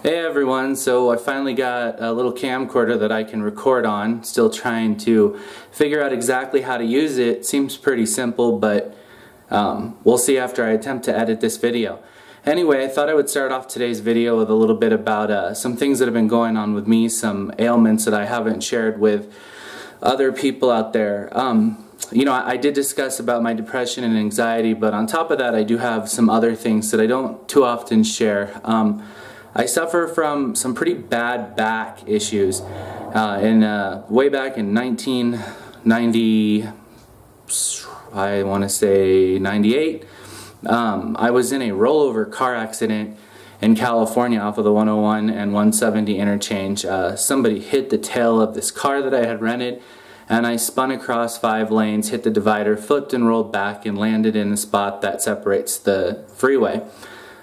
Hey everyone, so I finally got a little camcorder that I can record on. Still trying to figure out exactly how to use it. Seems pretty simple, but we'll see after I attempt to edit this video. Anyway, I thought I would start off today's video with a little bit about some things that have been going on with me, some ailments that I haven't shared with other people out there. You know, I did discuss about my depression and anxiety, but on top of that I do have some other things that I don't too often share. I suffer from some pretty bad back issues. Way back in 1990, I want to say 98, I was in a rollover car accident in California off of the 101 and 170 interchange. Somebody hit the tail of this car that I had rented, and I spun across 5 lanes, hit the divider, flipped and rolled back, and landed in the spot that separates the freeway.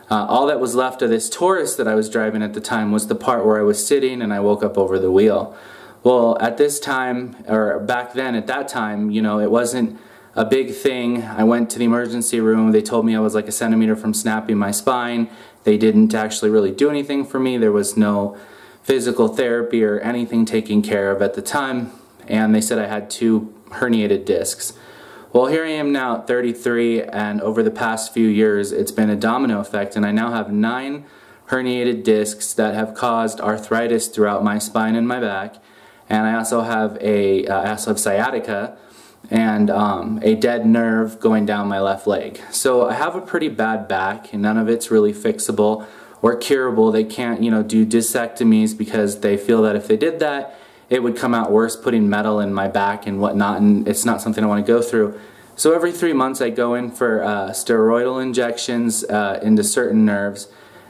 All that was left of this Taurus that I was driving at the time was the part where I was sitting, and I woke up over the wheel. Well, at this time, or back then at that time, you know, it wasn't a big thing. I went to the emergency room. They told me I was like a centimeter from snapping my spine. They didn't actually really do anything for me. There was no physical therapy or anything taken care of at the time, and they said I had 2 herniated discs. Well, here I am now at 33, and over the past few years it's been a domino effect, and I now have 9 herniated discs that have caused arthritis throughout my spine and my back, and I also have sciatica and a dead nerve going down my left leg. So I have a pretty bad back, and none of it's really fixable or curable. They can't, you know, do discectomies because they feel that if they did that, it would come out worse, putting metal in my back and whatnot, and it's not something I want to go through. So every 3 months I go in for steroidal injections into certain nerves,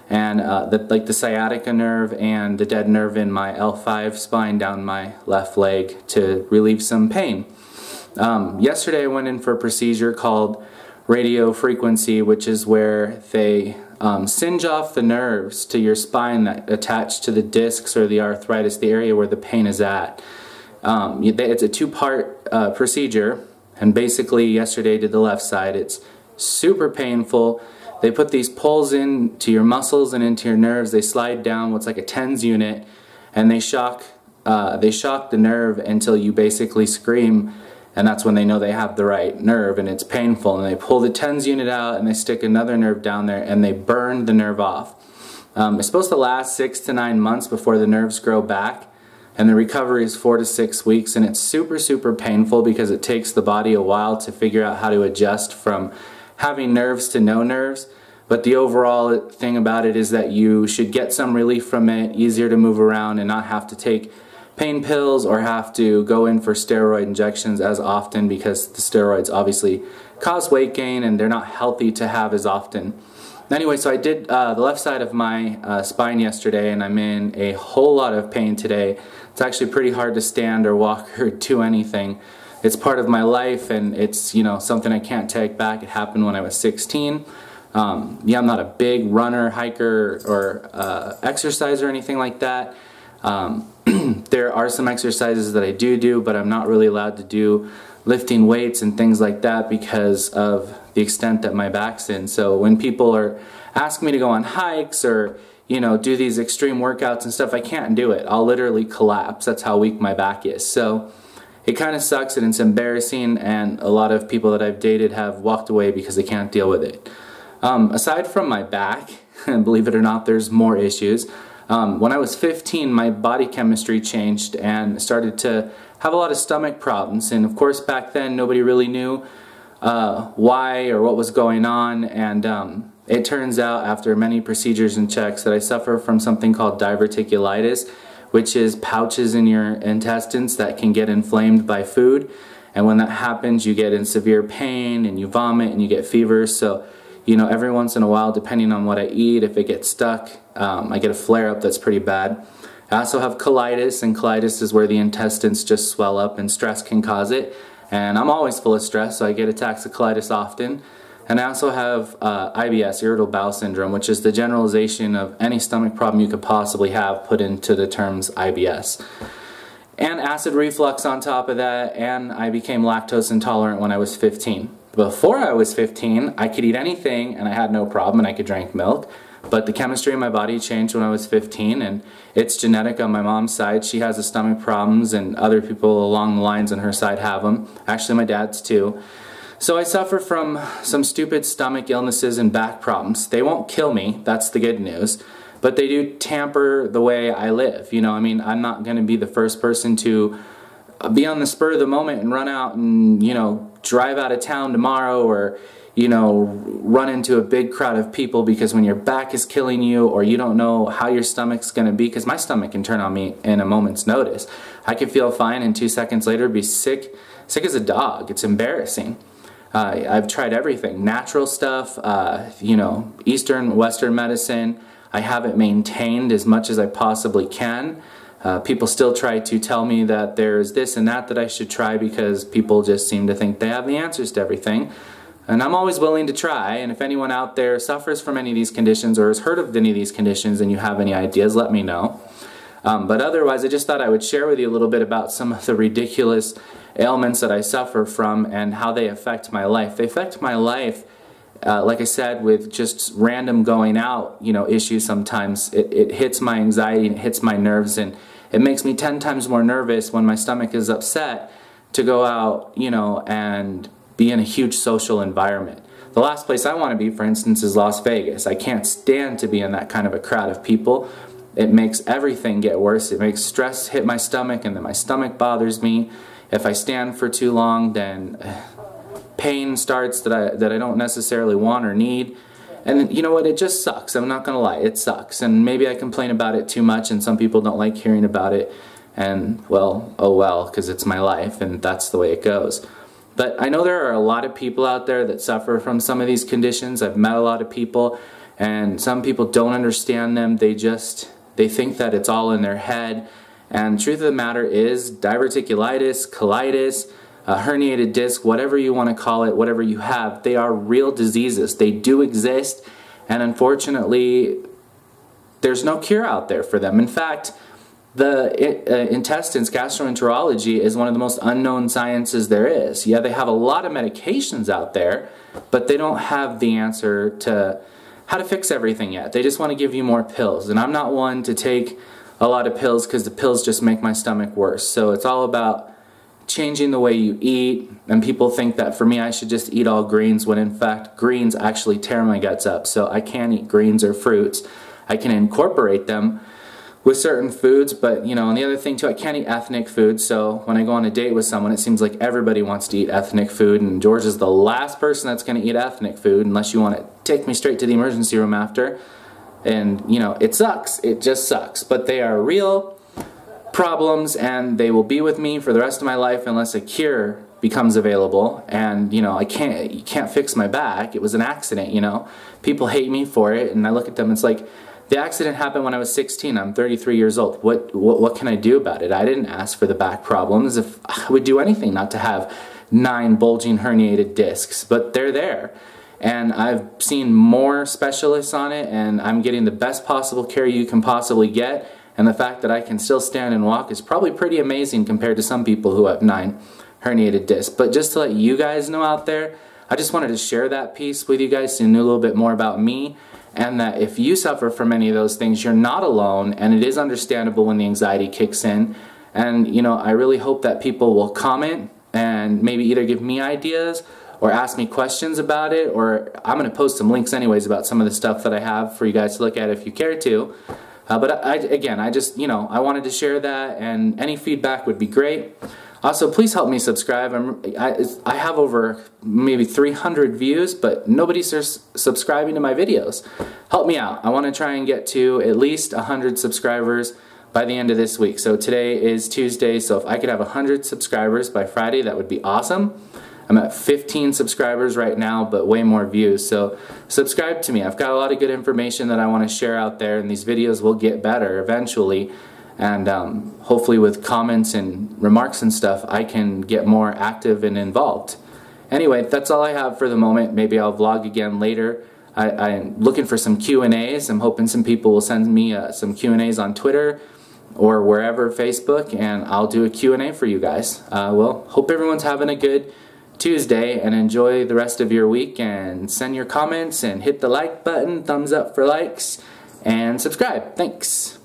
and like the sciatica nerve and the dead nerve in my L5 spine down my left leg to relieve some pain. Yesterday I went in for a procedure called radio frequency, which is where they singe off the nerves to your spine that attach to the discs or the arthritis, the area where the pain is at. It's a 2-part procedure, and basically yesterday I did the left side. It's super painful. They put these poles into your muscles and into your nerves. They slide down what's like a TENS unit, and they shock the nerve until you basically scream. And that's when they know they have the right nerve, and it's painful. And they pull the TENS unit out, and they stick another nerve down there, and they burn the nerve off. It's supposed to last 6 to 9 months before the nerves grow back, and the recovery is 4 to 6 weeks, and it's super, super painful because it takes the body a while to figure out how to adjust from having nerves to no nerves. But the overall thing about it is that you should get some relief from it, easier to move around, and not have to take pain pills or have to go in for steroid injections as often, because the steroids obviously cause weight gain and they're not healthy to have as often. Anyway, so I did the left side of my spine yesterday, and I'm in a whole lot of pain today. It's actually pretty hard to stand or walk or do anything. It's part of my life, and it's, you know, something I can't take back. It happened when I was 16. Yeah, I'm not a big runner, hiker, or exerciser or anything like that. There are some exercises that I do, but I'm not really allowed to do lifting weights and things like that because of the extent that my back's in. So when people are asking me to go on hikes or, you know, do these extreme workouts and stuff, I can't do it. I'll literally collapse. That's how weak my back is. So it kind of sucks, and it's embarrassing, and a lot of people that I've dated have walked away because they can't deal with it. Aside from my back, and believe it or not, there's more issues. When I was 15, my body chemistry changed and started to have a lot of stomach problems, and of course back then nobody really knew why or what was going on, and it turns out after many procedures and checks that I suffer from something called diverticulitis, which is pouches in your intestines that can get inflamed by food, and when that happens you get in severe pain and you vomit and you get fever. So, you know, every once in a while, depending on what I eat, if it gets stuck, I get a flare-up that's pretty bad. I also have colitis, and colitis is where the intestines just swell up and stress can cause it. And I'm always full of stress, so I get attacks of colitis often. And I also have IBS, irritable bowel syndrome, which is the generalization of any stomach problem you could possibly have put into the terms IBS. And acid reflux on top of that, and I became lactose intolerant when I was 15. Before I was 15, I could eat anything and I had no problem, and I could drink milk. but the chemistry in my body changed when I was 15, and it's genetic on my mom's side. She has the stomach problems, and other people along the lines on her side have them. Actually, my dad's too. So I suffer from some stupid stomach illnesses and back problems. They won't kill me, that's the good news, but they do tamper the way I live. You know, I mean, I'm not going to be the first person to be on the spur of the moment and run out and, you know, drive out of town tomorrow, or, you know, run into a big crowd of people because when your back is killing you, or you don't know how your stomach's going to be, because my stomach can turn on me in a moment's notice. I can feel fine and 2 seconds later be sick as a dog. It's embarrassing. I've tried everything, natural stuff, you know, Eastern, Western medicine. I have it maintained as much as I possibly can. People still try to tell me that there's this and that I should try, because people just seem to think they have the answers to everything. And I'm always willing to try, and if anyone out there suffers from any of these conditions or has heard of any of these conditions and you have any ideas, let me know. But otherwise, I just thought I would share with you a little bit about some of the ridiculous ailments that I suffer from and how they affect my life. They affect my life, like I said, with just random going out, you know, issues sometimes. It hits my anxiety and it hits my nerves, and it makes me 10 times more nervous when my stomach is upset to go out, you know, and be in a huge social environment. The last place I want to be, for instance, is Las Vegas. I can't stand to be in that kind of a crowd of people. It makes everything get worse. It makes stress hit my stomach, and then my stomach bothers me. If I stand for too long, then pain starts that I don't necessarily want or need. And you know what, it just sucks. I'm not gonna lie, it sucks. And maybe I complain about it too much, and some people don't like hearing about it. And well, oh well, because it's my life and that's the way it goes. But I know there are a lot of people out there that suffer from some of these conditions. I've met a lot of people, and some people don't understand them. They think that it's all in their head. And the truth of the matter is, diverticulitis, colitis, herniated disc, whatever you want to call it, whatever you have, they are real diseases. They do exist, and unfortunately, there's no cure out there for them. In fact, the intestines, gastroenterology, is one of the most unknown sciences there is. Yeah, they have a lot of medications out there, but they don't have the answer to how to fix everything yet. They just want to give you more pills, and I'm not one to take a lot of pills because the pills just make my stomach worse. So it's all about changing the way you eat, and people think that for me I should just eat all greens, when in fact greens actually tear my guts up. So I can't eat greens or fruits. I can incorporate them with certain foods, but you know, and the other thing too, I can't eat ethnic food. So when I go on a date with someone, it seems like everybody wants to eat ethnic food, and George is the last person that's going to eat ethnic food unless you want to take me straight to the emergency room after. And you know, it sucks. It just sucks. But they are real problems, and they will be with me for the rest of my life unless a cure becomes available. And you know, you can't fix my back. It was an accident, you know. People hate me for it, and I look at them, it's like, the accident happened when I was 16. I'm 33 years old. What can I do about it? I didn't ask for the back problems. If I would do anything not to have 9 bulging herniated discs, but they're there. And I've seen more specialists on it, and I'm getting the best possible care you can possibly get. And the fact that I can still stand and walk is probably pretty amazing compared to some people who have 9 herniated discs. But just to let you guys know out there, I just wanted to share that piece with you guys so you knew a little bit more about me, and that if you suffer from any of those things, you're not alone, and it is understandable when the anxiety kicks in. And you know, I really hope that people will comment and maybe either give me ideas or ask me questions about it, or I'm going to post some links anyways about some of the stuff that I have for you guys to look at if you care to. But again, I just, you know, I wanted to share that, and any feedback would be great. Also, please help me subscribe. I have over maybe 300 views, but nobody's subscribing to my videos. Help me out. I want to try and get to at least 100 subscribers by the end of this week. So today is Tuesday, so if I could have 100 subscribers by Friday, that would be awesome. I'm at 15 subscribers right now, but way more views. So subscribe to me. I've got a lot of good information that I want to share out there, and these videos will get better eventually. And hopefully with comments and remarks and stuff, I can get more active and involved. Anyway, that's all I have for the moment. Maybe I'll vlog again later. I'm looking for some Q&As. I'm hoping some people will send me some Q&As on Twitter or wherever, Facebook, and I'll do a Q&A for you guys. Well, hope everyone's having a good Tuesday, and enjoy the rest of your week, and send your comments and hit the like button, thumbs up for likes, and subscribe. Thanks.